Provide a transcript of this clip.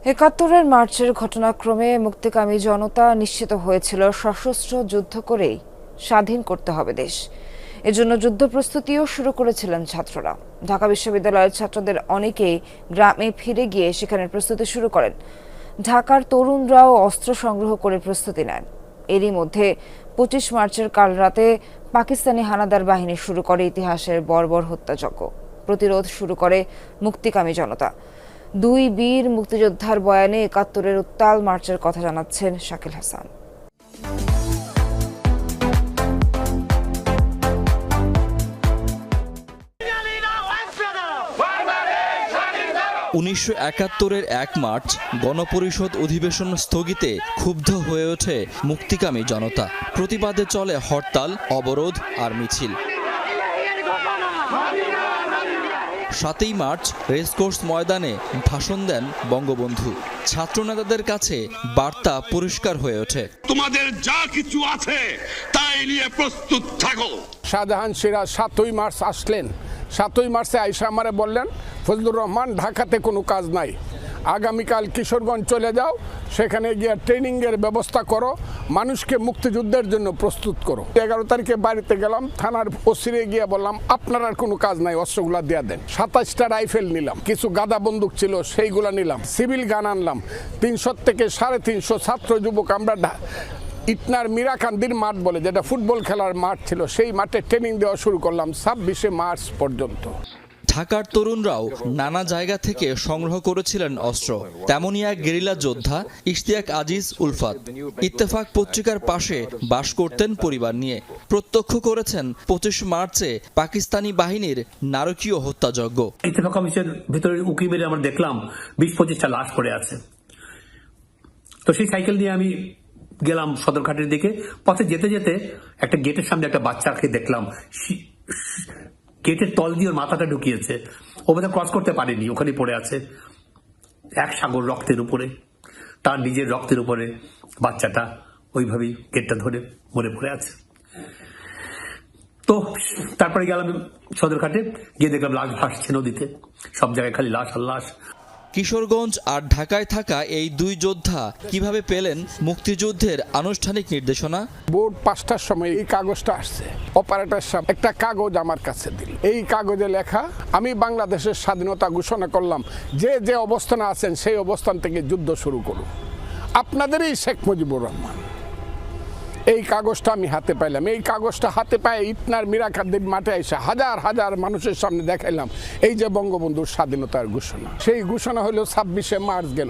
একাত্তরের মার্চের ঘটনাক্রমে মুক্তিকামী জনতা নিশ্চিত হয়েছিল সশস্ত্র যুদ্ধ করেই স্বাধীন করতে হবে দেশ। এজন্য যুদ্ধ প্রস্তুতিও শুরু করেছিলেন ছাত্ররা। ঢাকা বিশ্ববিদ্যালয়ের ছাত্রদের অনেকেই গ্রামে ফিরে গিয়ে সেখানে প্রস্তুতি শুরু করেন। ঢাকার তরুণরাও অস্ত্র সংগ্রহ করে প্রস্তুতি নেন। এরই মধ্যে ২৫ মার্চের কাল রাতে পাকিস্তানি হানাদার বাহিনী শুরু করে ইতিহাসের বর্বর হত্যাযজ্ঞ। প্রতিরোধ শুরু করে মুক্তিকামী জনতা। দুই বীর মুক্তিযোদ্ধার বয়ানে একাত্তরের উত্তাল মার্চের কথা জানাচ্ছেন শাকিল হাসান। ১৯৭১-এর ১ মার্চ গণপরিষদ অধিবেশন স্থগিতে ক্ষুব্ধ হয়ে ওঠে মুক্তিকামী জনতা। প্রতিবাদে চলে হরতাল, অবরোধ আর মিছিল। ৭ই মার্চ রেসকোর্স ময়দানে ভাষণ দেন বঙ্গবন্ধু। ছাত্রনেতাদের কাছে বার্তা পরিষ্কার হয়ে ওঠে, তোমাদের যা কিছু আছে তাই নিয়ে প্রস্তুত থাকো। শাহজাহান সিরাজ ৭ই মার্চ আসলেন। ৭ই মার্চে আইসা আমারে বললেন, ফজলুর রহমান, ঢাকাতে কোনো কাজ নাই, আগামীকাল কিশোরগঞ্জ চলে যাও, সেখানে গিয়ে ট্রেনিংয়ের ব্যবস্থা করো, মানুষকে মুক্তিযুদ্ধের জন্য প্রস্তুত করো। ১১ তারিখে বাড়িতে গেলাম, থানার ওসিরে গিয়ে বললাম, আপনার আর কোনো কাজ নাই, অস্ত্রগুলা দিয়ে দেন। ২৭টা রাইফেল নিলাম, কিছু গাদা বন্দুক ছিল সেইগুলা নিলাম, সিভিল গান আনলাম। ৩০০ থেকে ৩৫০ ছাত্র যুবক আমরা ইটনার মীরাকান্দির মাঠ বলে, যেটা ফুটবল খেলার মাঠ ছিল, সেই মাঠে ট্রেনিং দেওয়া শুরু করলাম ২৬শে মার্চ পর্যন্ত। ঢাকার তরুণরাও নানা জায়গা থেকে সংগ্রহ করেছিলেন অস্ত্র। তেমনই এক গেরিলা যোদ্ধা ইশতিয়াক আজিজ উলফাত। ইত্তেফাক পত্রিকার পাশে বাস করতেন পরিবার নিয়ে। প্রত্যক্ষ করেছেন ২৫ মার্চে পাকিস্তানি বাহিনীর নারকীয় হত্যাযজ্ঞ। ইত্তেফাক অফিসের ভিতরে উকি মেরে আমরা দেখলাম ২০-২৫টা লাশ পড়ে আছে। তো সেই সাইকেল দিয়ে আমি গেলাম সদরঘাটের দিকে। পথে যেতে যেতে একটা গেটের সামনে একটা বাচ্চাকে দেখলাম, গেটের তল দিয়ে ওর মাথাটা ঢুকিয়েছে। ও বোধহয় ক্রস করতে পারেনি, ওখানে পড়ে আছে এক সাগর রক্তের উপরে, তার নিজের রক্তের উপরে বাচ্চাটা ওইভাবেই গেটটা ধরে মরে পড়ে আছে। তো তারপরে গেলাম সদরঘাটে, গিয়ে দেখলাম লাশ ভাসছে নদীতে, সব জায়গায় খালি লাশ আর লাশ। কিশোরগঞ্জ আর ঢাকায় থাকা এই দুই যোদ্ধা কিভাবে পেলেন মুক্তিযুদ্ধের আনুষ্ঠানিক নির্দেশনা? ভোর ৫টার সময় এই কাগজটা আসছে, অপারেটর সাহেব একটা কাগজ আমার কাছে দিল। এই কাগজে লেখা, আমি বাংলাদেশের স্বাধীনতা ঘোষণা করলাম, যে যে অবস্থানে আছেন সেই অবস্থান থেকে যুদ্ধ শুরু করুন, আপনাদেরই শেখ মুজিবুর রহমান। এই কাগজটা আমি হাতে পাইলাম। এই কাগজটা হাতে পায়ে ইটনার মীরাকান্দির মাঠে এসে হাজার হাজার মানুষের সামনে দেখাইলাম, এই যে বঙ্গবন্ধুর স্বাধীনতার ঘোষণা। সেই ঘোষণা হলো ২৬শে মার্চ গেল।